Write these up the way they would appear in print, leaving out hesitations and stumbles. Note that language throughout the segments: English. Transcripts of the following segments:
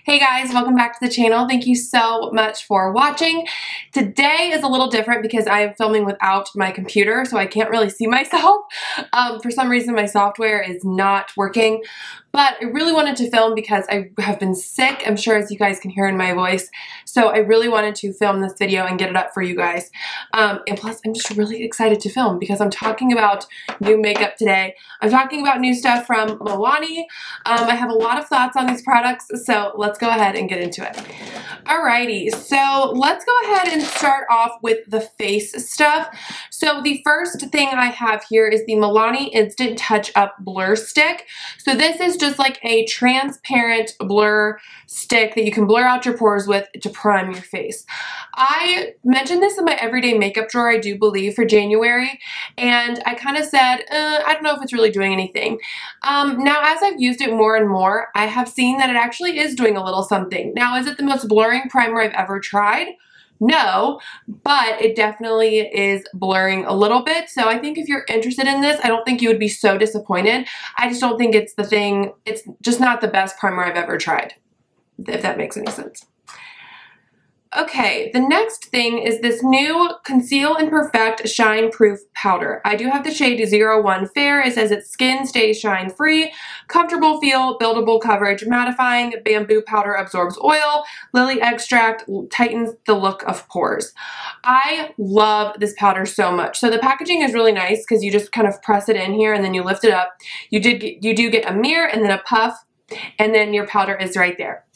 Hey guys, welcome back to the channel. Thank you so much for watching. Today is a little different because I am filming without my computer, so I can't really see myself. For some reason my software is not working, but I really wanted to film because I have been sick, I'm sure as you guys can hear in my voice, so I really wanted to film this video and get it up for you guys. And plus I'm just really excited to film because I'm talking about new makeup today. I'm talking about new stuff from Milani. I have a lot of thoughts on these products, so let's go ahead and get into it. Alrighty, so let's go ahead and start off with the face stuff. So the first thing I have here is the Milani Instant Touch Up Blur Stick. So this is just like a transparent blur stick that you can blur out your pores with to prime your face. I mentioned this in my everyday makeup drawer, I do believe, for January, and I kind of said, I don't know if it's really doing anything. Now, as I've used it more and more, I have seen that it actually is doing a little something. Now, is it the most blurring primer I've ever tried? No, but it definitely is blurring a little bit. So I think if you're interested in this, I don't think you would be so disappointed. I just don't think it's the thing. It's just not the best primer I've ever tried, if that makes any sense. Okay, the next thing is this new Conceal and Perfect Shine Proof Powder. I do have the shade 01 Fair. It says it's skin stays shine free, comfortable feel, buildable coverage, mattifying, bamboo powder absorbs oil, lily extract tightens the look of pores. I love this powder so much. So the packaging is really nice because you just kind of press it in here and then you lift it up. You do get a mirror and then a puff, and then your powder is right there.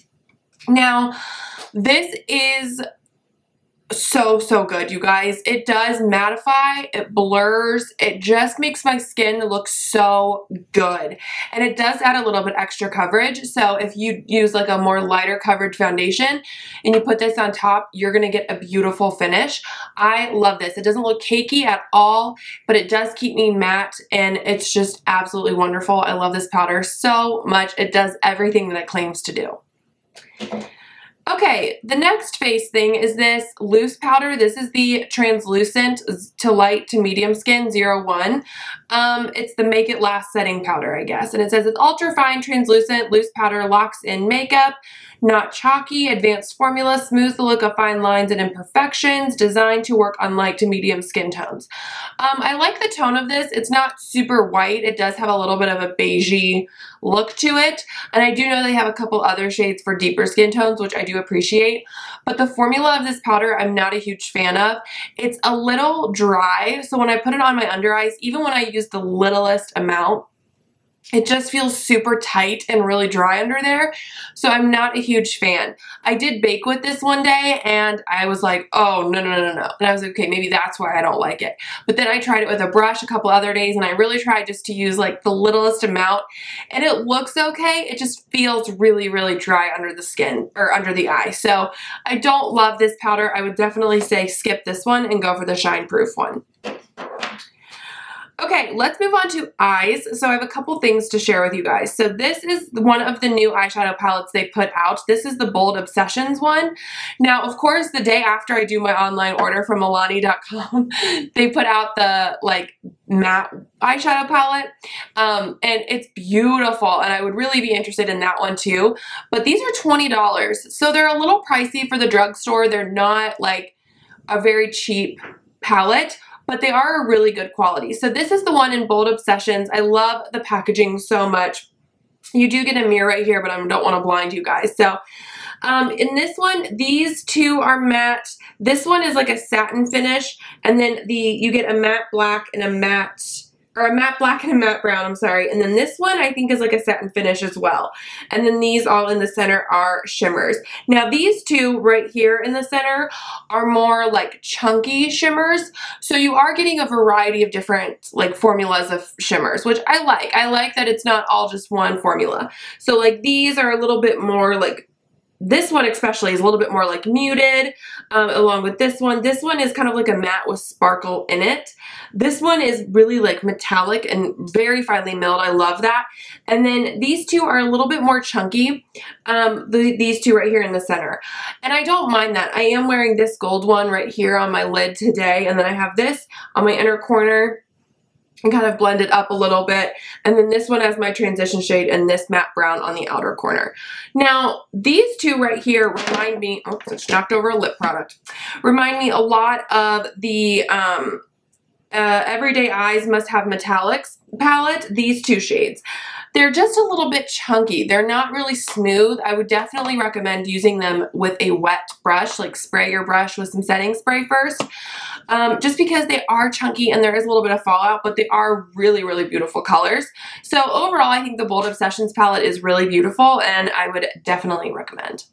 Now, this is so good, you guys. It does mattify, it blurs, it just makes my skin look so good. And it does add a little bit extra coverage. So if you use like a more lighter coverage foundation and you put this on top, you're gonna get a beautiful finish. I love this. It doesn't look cakey at all, but it does keep me matte and it's just absolutely wonderful. I love this powder so much. It does everything that it claims to do. Okay, the next face thing is this loose powder. This is the translucent to light to medium skin 01. It's the Make It Last setting powder, I guess. And it says it's ultra fine, translucent, loose powder, locks in makeup, not chalky, advanced formula, smooths the look of fine lines and imperfections, designed to work on light to medium skin tones. I like the tone of this. It's not super white. It does have a little bit of a beigey look to it. And I do know they have a couple other shades for deeper skin tones, which I do appreciate. But the formula of this powder, I'm not a huge fan of. It's a little dry. So when I put it on my under eyes, even when I use the littlest amount, it just feels super tight and really dry under there. So I'm not a huge fan. I did bake with this one day and I was like, oh, no. And I was like, okay, maybe that's why I don't like it. But then I tried it with a brush a couple other days and I really tried just to use like the littlest amount and it looks okay. It just feels really dry under the skin or under the eye. So I don't love this powder. I would definitely say skip this one and go for the Shine Proof one. Okay, let's move on to eyes. So I have a couple things to share with you guys. So this is one of the new eyeshadow palettes they put out. This is the Bold Obsessions one. Now, of course, the day after I do my online order from Milani.com, they put out the like matte eyeshadow palette. And it's beautiful. And I would really be interested in that one too. But these are $20. So they're a little pricey for the drugstore. They're not like a very cheap palette, but they are a really good quality. So this is the one in Bold Obsessions. I love the packaging so much. You do get a mirror right here, but I don't want to blind you guys. So in this one, these two are matte. This one is like a satin finish, and then you get a matte black and a matte black and a matte brown, I'm sorry. And then this one I think is like a satin finish as well. And then these all in the center are shimmers. Now these two right here in the center are more like chunky shimmers. So you are getting a variety of different like formulas of shimmers, which I like. I like that it's not all just one formula. So like these are a little bit more like, this one especially is a little bit more like muted, along with this one. This one is kind of like a matte with sparkle in it. This one is really like metallic and very finely milled. I love that. And then these two are a little bit more chunky, these two right here in the center. And I don't mind that. I am wearing this gold one right here on my lid today, and then I have this on my inner corner. and kind of blend it up a little bit. And then this one has my transition shade and this matte brown on the outer corner. Now, these two right here remind me, oh, I just knocked over a lip product, remind me a lot of the Everyday Eyes Must Have Metallics palette, these two shades. They're just a little bit chunky. They're not really smooth. I would definitely recommend using them with a wet brush, like spray your brush with some setting spray first, just because they are chunky and there is a little bit of fallout, but they are really, really beautiful colors. So overall, I think the Bold Obsessions palette is really beautiful and I would definitely recommend.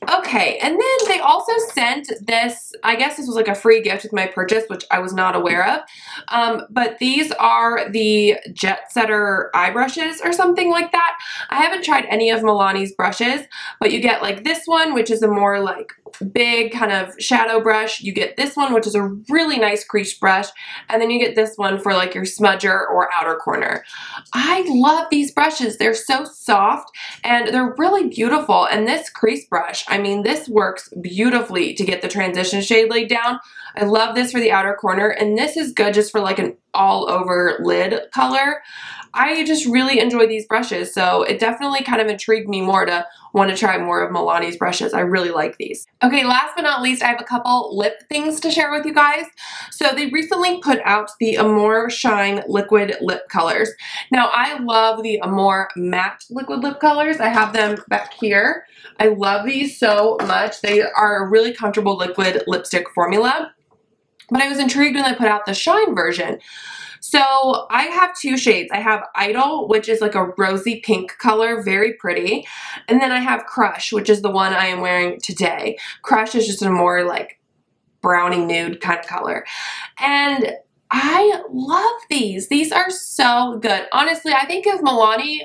Okay, and then they also sent this, I guess this was like a free gift with my purchase, which I was not aware of, but these are the Jet Setter eye brushes or something like that. I haven't tried any of Milani's brushes, but you get like this one, which is a more like big kind of shadow brush. You get this one, which is a really nice crease brush, and then you get this one for like your smudger or outer corner. I love these brushes. They're so soft and they're really beautiful, and this crease brush, I mean, this works beautifully to get the transition shade laid down. I love this for the outer corner, and this is good just for like an all over lid color. I just really enjoy these brushes, so it definitely kind of intrigued me more to want to try more of Milani's brushes. I really like these. Okay, last but not least, I have a couple lip things to share with you guys. So they recently put out the Amore Shine liquid lip colors. Now, I love the Amore matte liquid lip colors. I have them back here. I love these so much. They are a really comfortable liquid lipstick formula. But I was intrigued when they put out the Shine version. So I have two shades. I have Idol, which is like a rosy pink color, very pretty. And then I have Crush, which is the one I am wearing today. Crush is just a more like brownie nude kind of color. And I love these. These are so good. Honestly, I think if Milani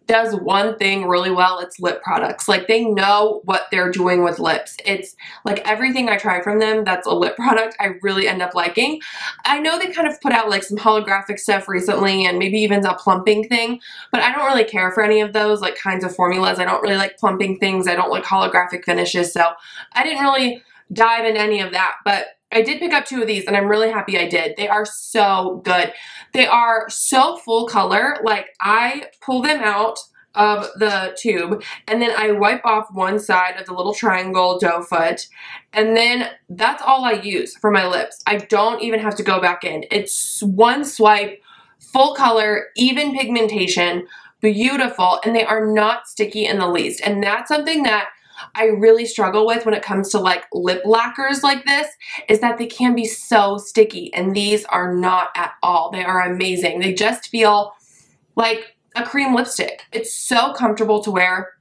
does one thing really well, it's lip products. Like, they know what they're doing with lips. It's like everything I try from them that's a lip product, I really end up liking. I know they kind of put out like some holographic stuff recently and maybe even a plumping thing, but I don't really care for any of those like kinds of formulas. I don't really like plumping things. I don't like holographic finishes, so I didn't really dive into any of that, but I did pick up two of these and I'm really happy I did. They are so good. They are so full color. Like, I pull them out of the tube and then I wipe off one side of the little triangle doe foot, and then that's all I use for my lips. I don't even have to go back in. It's one swipe, full color, even pigmentation, beautiful, and they are not sticky in the least. And that's something that I really struggle with when it comes to like lip lacquers like this, is that they can be so sticky, and these are not at all. They are amazing. They just feel like a cream lipstick. It's so comfortable to wear,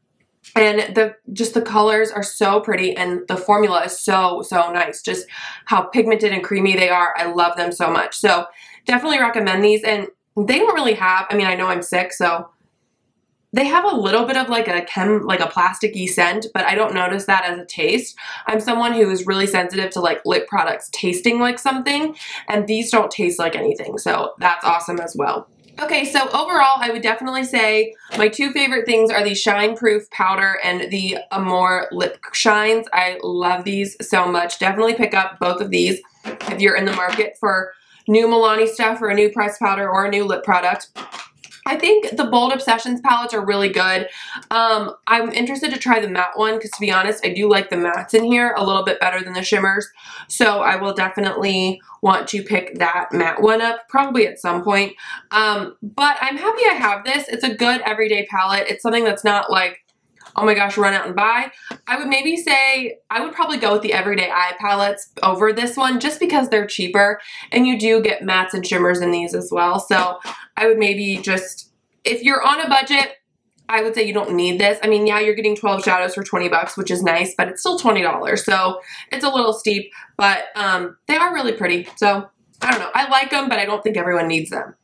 and the colors are so pretty, and the formula is so nice. Just how pigmented and creamy they are. I love them so much. So definitely recommend these. And they don't really have, I mean, I know I'm sick, so they have a little bit of like a plasticky scent, but I don't notice that as a taste. I'm someone who is really sensitive to like lip products tasting like something, and these don't taste like anything, so that's awesome as well. Okay, so overall, I would definitely say my two favorite things are the Shine Proof Powder and the Amore Lip Shines. I love these so much. Definitely pick up both of these if you're in the market for new Milani stuff or a new pressed powder or a new lip product. I think the Bold Obsessions palettes are really good. I'm interested to try the matte one because, to be honest, I do like the mattes in here a little bit better than the shimmers. So I will definitely want to pick that matte one up probably at some point. But I'm happy I have this. It's a good everyday palette. It's something that's not like, oh my gosh, run out and buy. I would maybe say I would probably go with the Everyday Eye palettes over this one just because they're cheaper, and you do get mattes and shimmers in these as well. So I would maybe just, if you're on a budget, I would say you don't need this. I mean, yeah, you're getting 12 shadows for 20 bucks, which is nice, but it's still $20. So it's a little steep, but they are really pretty. So I don't know. I like them, but I don't think everyone needs them.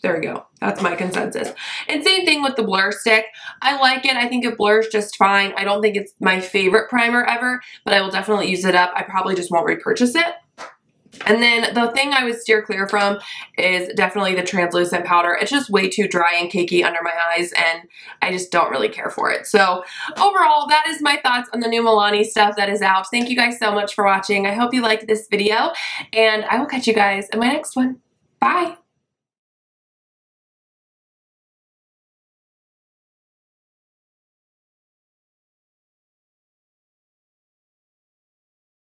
There we go. That's my consensus. And same thing with the blur stick. I like it. I think it blurs just fine. I don't think it's my favorite primer ever, but I will definitely use it up. I probably just won't repurchase it. And then the thing I would steer clear from is definitely the translucent powder. It's just way too dry and cakey under my eyes, and I just don't really care for it. So overall, that is my thoughts on the new Milani stuff that is out. Thank you guys so much for watching. I hope you liked this video, and I will catch you guys in my next one. Bye!